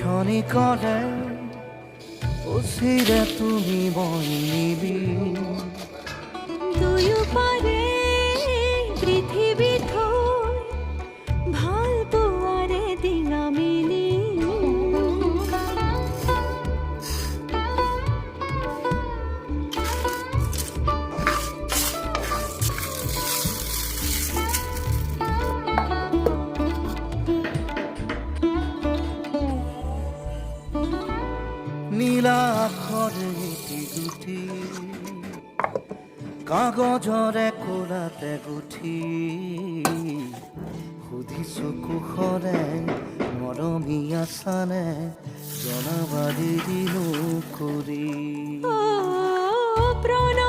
ক্ষণিকতে উচিৰে তুমি মই মিলি দুয়ো পাৰে পৃথিৱী থৈ ভাল পোৱাৰে দিঙা মিলি নীলা আখৰে গুটি গুটি কাগজৰে কোলাতে গুঠি সুধিছো কুশলে মৰমীয়া চানে জনাবা দিলো কৰি প্ৰণয়